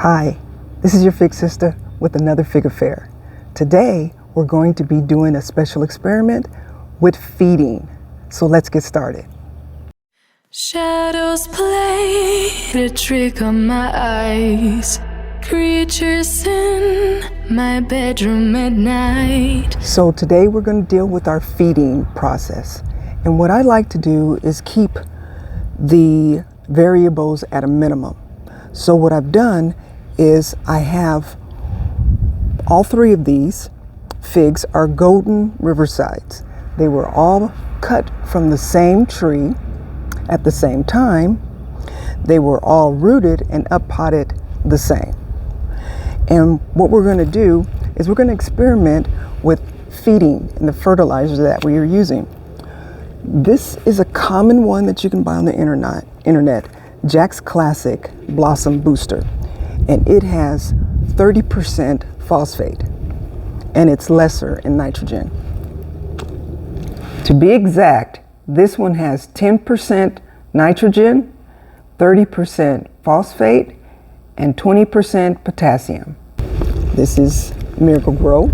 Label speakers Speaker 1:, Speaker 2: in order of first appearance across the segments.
Speaker 1: Hi, this is your Fig Sister with another Fig Affair. Today, we're going to be doing a special experiment with feeding. So let's get started.
Speaker 2: Shadows played a trick on my eyes. Creatures in my bedroom at night.
Speaker 1: So today we're going to deal with our feeding process. And what I like to do is keep the variables at a minimum. So what I've done is I have all three of these figs are golden riversides. They were all cut from the same tree at the same time. They were all rooted and up potted the same. And what we're going to do is we're going to experiment with feeding and the fertilizer that we are using. This is a common one that you can buy on the internet, Jack's Classic Blossom Booster. And it has 30% phosphate and it's lesser in nitrogen. To be exact, this one has 10% nitrogen, 30% phosphate, and 20% potassium. This is Miracle Grow.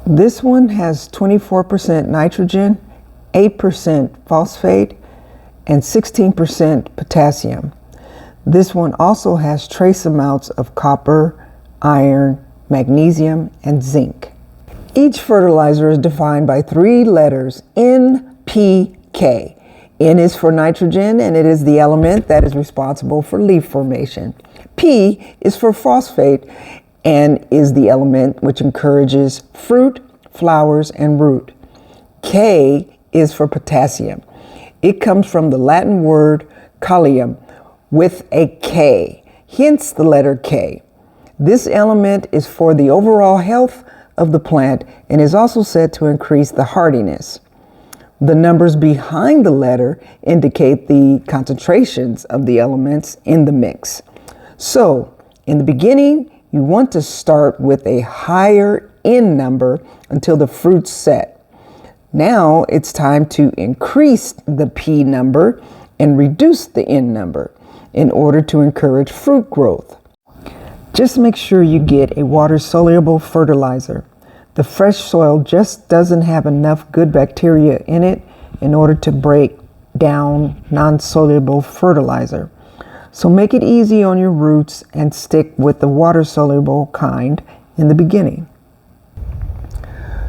Speaker 1: This one has 24% nitrogen, 8% phosphate, and 16% potassium. This one also has trace amounts of copper, iron, magnesium, and zinc. Each fertilizer is defined by three letters, NPK. N is for nitrogen, and it is the element that is responsible for leaf formation. P is for phosphate, and is the element which encourages fruit, flowers, and root. K is for potassium. It comes from the Latin word kalium, with a K, hence the letter K. This element is for the overall health of the plant and is also said to increase the hardiness. The numbers behind the letter indicate the concentrations of the elements in the mix. So, in the beginning, you want to start with a higher N number until the fruit's set. Now it's time to increase the P number and reduce the N number in order to encourage fruit growth. Just make sure you get a water-soluble fertilizer. The fresh soil just doesn't have enough good bacteria in it in order to break down non-soluble fertilizer. So make it easy on your roots and stick with the water-soluble kind in the beginning.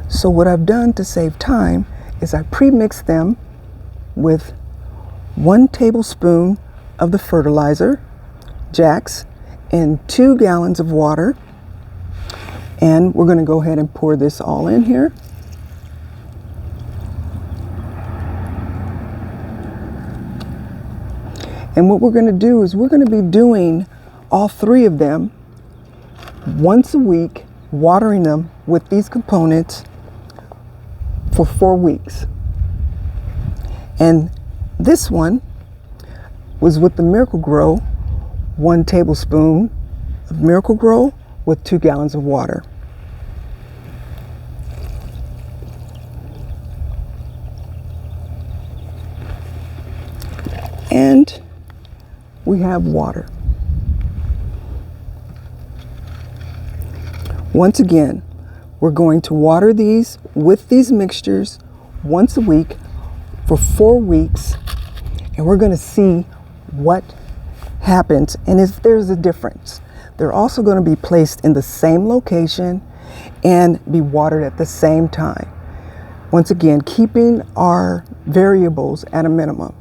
Speaker 1: So what I've done to save time is I pre-mixed them with 1 tablespoon of the fertilizer, Jack's, and 2 gallons of water. And we're going to go ahead and pour this all in here. And what we're going to do is we're going to be doing all three of them once a week, watering them with these components for 4 weeks. And this one was with the Miracle Grow, 1 tablespoon of Miracle Grow with 2 gallons of water. And we have water. Once again, we're going to water these with these mixtures once a week for 4 weeks, and we're going to see what happens and if there's a difference. They're also going to be placed in the same location and be watered at the same time. Once again, keeping our variables at a minimum.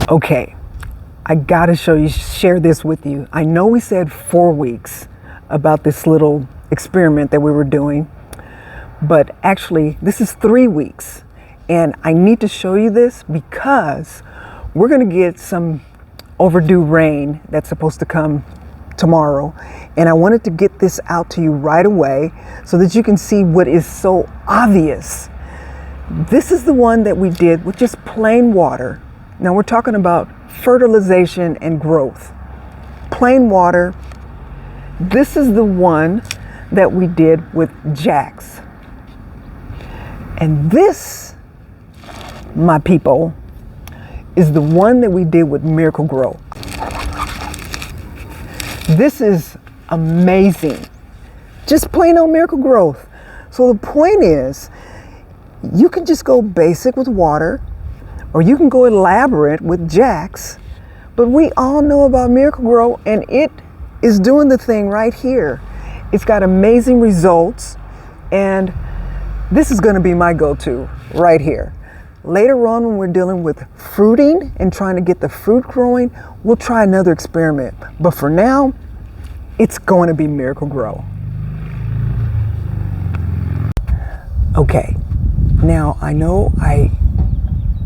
Speaker 1: Okay, I gotta share this with you. I know we said 4 weeks about this little experiment that we were doing, but actually this is 3 weeks. And I need to show you this because we're gonna get some overdue rain that's supposed to come tomorrow. And I wanted to get this out to you right away so that you can see what is so obvious. This is the one that we did with just plain water. Now we're talking about fertilization and growth. Plain water. This is the one that we did with Jack's. And this, my people, is the one that we did with Miracle Grow. This is amazing. Just plain old Miracle Growth. So the point is, you can just go basic with water, or you can go elaborate with Jack's, but we all know about Miracle Grow, and it is doing the thing right here. It's got amazing results, and this is going to be my go-to right here. Later on, when we're dealing with fruiting and trying to get the fruit growing, we'll try another experiment. But for now, it's going to be Miracle Grow. Okay, now I know I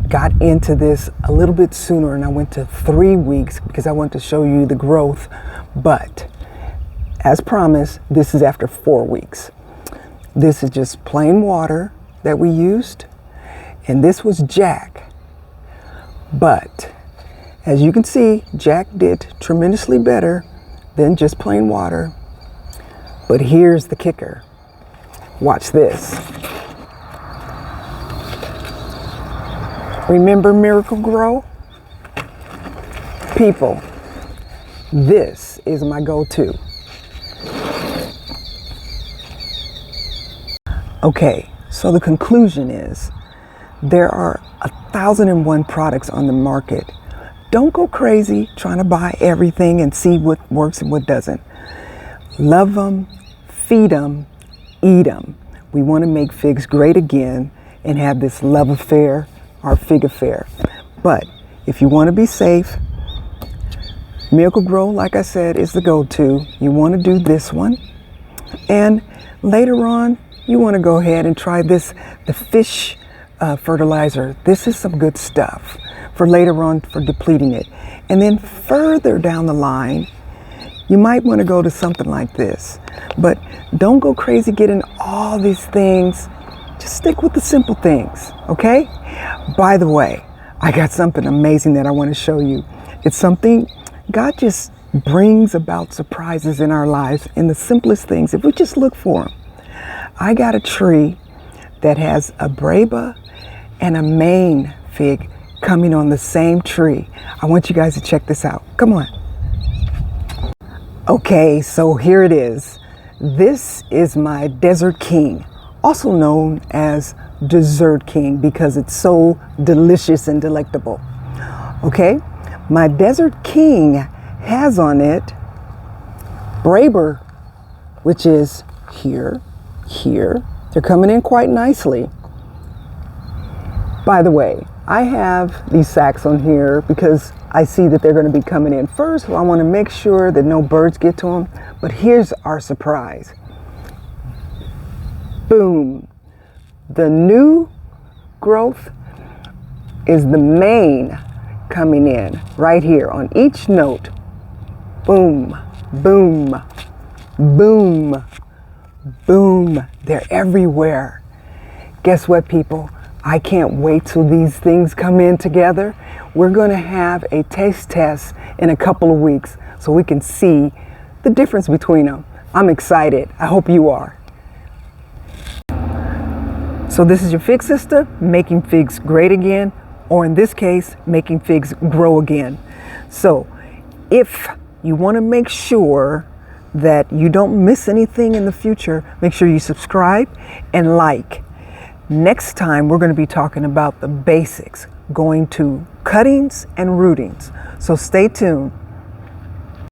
Speaker 1: got into this a little bit sooner, and I went to 3 weeks because I want to show you the growth, but as promised, this is after 4 weeks. This is just plain water that we used, and this was Jack. But as you can see, Jack did tremendously better than just plain water. But here's the kicker. Watch this. Remember Miracle Grow? People, this is my go-to. Okay, so the conclusion is there are 1,001 products on the market. Don't go crazy trying to buy everything and see what works and what doesn't. Love them, feed them, eat them. We want to make figs great again and have this love affair, our fig affair. But if you want to be safe, Miracle Grow, like I said, is the go-to. You want to do this one. And later on, you want to go ahead and try this, the fish fertilizer. This is some good stuff for later on for depleting it. And then further down the line, you might want to go to something like this. But don't go crazy getting all these things. Just stick with the simple things, okay? By the way, I got something amazing that I want to show you. It's something God just brings about surprises in our lives in the simplest things if we just look for them. I got a tree that has a breba and a main fig coming on the same tree. I want you guys to check this out. Come on. Okay, so here it is. This is my Desert King, also known as Dessert King because it's so delicious and delectable. Okay, my Desert King has on it breba, which is here. They're coming in quite nicely. By the way, I have these sacks on here because I see that they're going to be coming in first, so I want to make sure that no birds get to them. But here's our surprise. Boom. The new growth is the main coming in right here on each note. Boom, boom, boom, boom. They're everywhere. Guess what, people? I can't wait till these things come in together. We're going to have a taste test in a couple of weeks so we can see the difference between them. I'm excited. I hope you are. So this is your fig sister making figs great again, or in this case, making figs grow again. So if you want to make sure that you don't miss anything in the future, make sure you subscribe and like. Next time, we're going to be talking about the basics, going to cuttings and rootings. So stay tuned.